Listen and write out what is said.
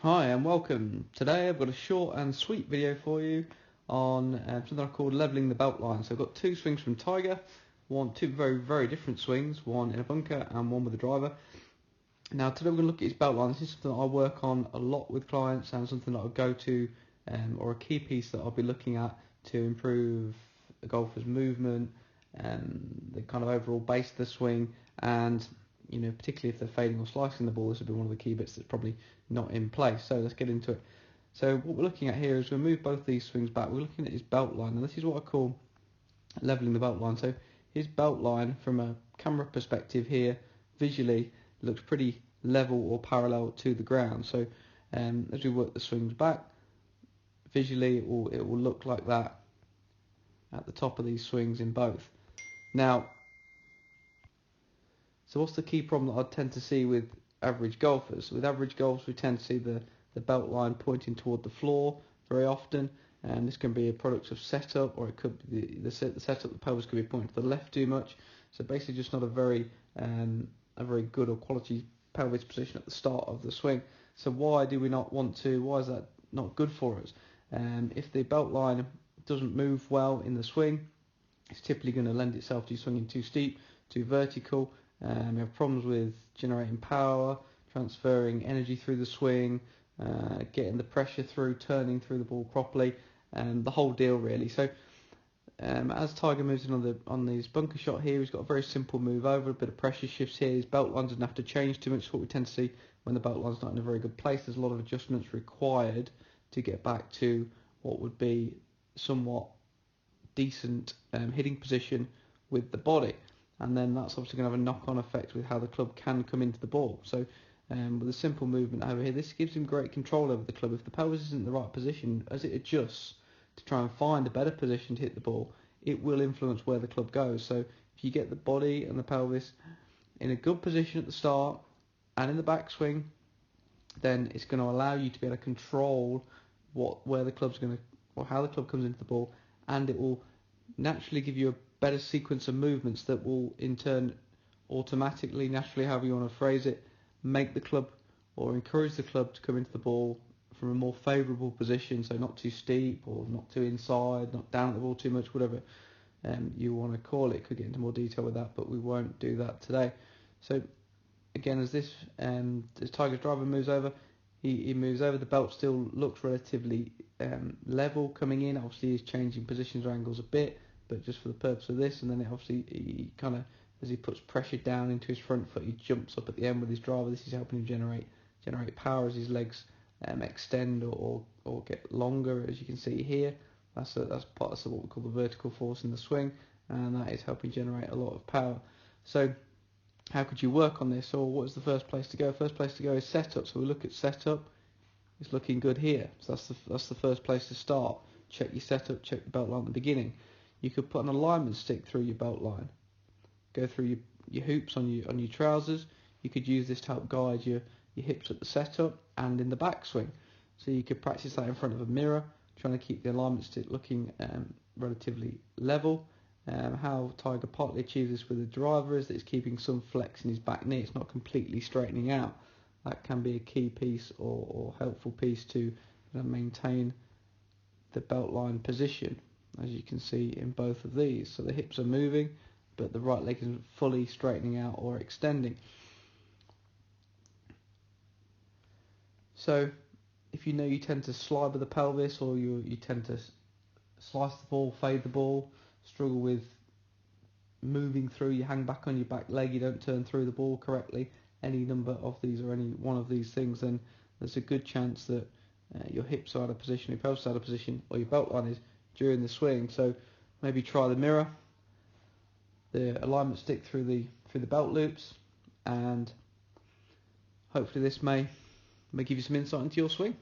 Hi and welcome. Today I've got a short and sweet video for you on something I called leveling the belt line. So I've got two swings from Tiger, two very different swings, one in a bunker and one with a driver. Now today we're going to look at his belt line. This is something that I work on a lot with clients and something that I'll go to or a key piece that I'll be looking at to improve the golfer's movement and the kind of overall base of the swing, and particularly if they're fading or slicing the ball, this will be one of the key bits that's probably not in place. So let's get into it. So what we're looking at here is we'll move both these swings back. We're looking at his belt line, and this is what I call leveling the belt line. So his belt line from a camera perspective here, visually, looks pretty level or parallel to the ground. So as we work the swings back, visually it will look like that at the top of these swings in both. Now, so what's the key problem that I tend to see with average golfers? With average golfers, we tend to see the belt line pointing toward the floor very often, and this can be a product of setup, or it could be the setup. The pelvis could be pointing to the left too much. So basically, just not a very good or quality pelvis position at the start of the swing. So why do we not want to? Why is that not good for us? If the belt line doesn't move well in the swing, it's typically going to lend itself to you swinging too steep, too vertical. You have problems with generating power, transferring energy through the swing, getting the pressure through, turning through the ball properly, and the whole deal really. So as Tiger moves in on his bunker shot here, he's got a very simple move over, a bit of pressure shifts here. His belt line doesn't have to change too much. What we tend to see when the belt line's not in a very good place, there's a lot of adjustments required to get back to what would be somewhat decent hitting position with the body, and then that's obviously going to have a knock-on effect with how the club can come into the ball. So with a simple movement over here, this gives him great control over the club. If the pelvis isn't in the right position, as it adjusts to try and find a better position to hit the ball, it will influence where the club goes. So if you get the body and the pelvis in a good position at the start and in the backswing, then it's going to allow you to be able to control where the club's going to, or how the club comes into the ball, and it will naturally give you a better sequence of movements that will in turn automatically, naturally, however you want to phrase it, make the club or encourage the club to come into the ball from a more favourable position, so not too steep or not too inside, not down at the ball too much, whatever you want to call it. Could get into more detail with that, but we won't do that today. So again, as Tiger's driver moves over, he moves over, the belt still looks relatively level coming in. Obviously he's changing positions or angles a bit, but just for the purpose of this, and then he kind of, as he puts pressure down into his front foot, he jumps up at the end with his driver. This is helping him generate power as his legs extend or get longer, as you can see here. That's part of what we call the vertical force in the swing, and that is helping generate a lot of power. So how could you work on this, or what is the first place to go? First place to go is setup. So we look at setup. It's looking good here. So that's the first place to start. Check your setup, check the belt line at the beginning. You could put an alignment stick through your belt line. Go through your hoops on your trousers. You could use this to help guide your hips at the setup and in the backswing. So you could practice that in front of a mirror, trying to keep the alignment stick looking relatively level. How Tiger partly achieves this with the driver is that it's keeping some flex in his back knee. It's not completely straightening out. That can be a key piece or helpful piece to maintain the belt line position, as you can see in both of these. So the hips are moving, but the right leg isn't fully straightening out or extending. So if you tend to slide with the pelvis, or you tend to slice the ball, fade the ball, struggle with moving through, you hang back on your back leg, you don't turn through the ball correctly, any number of these or any one of these things, then there's a good chance that your hips are out of position, your pelvis is out of position, or your belt line is during the swing. So maybe try the mirror, the alignment stick through the belt loops, and hopefully this may give you some insight into your swing.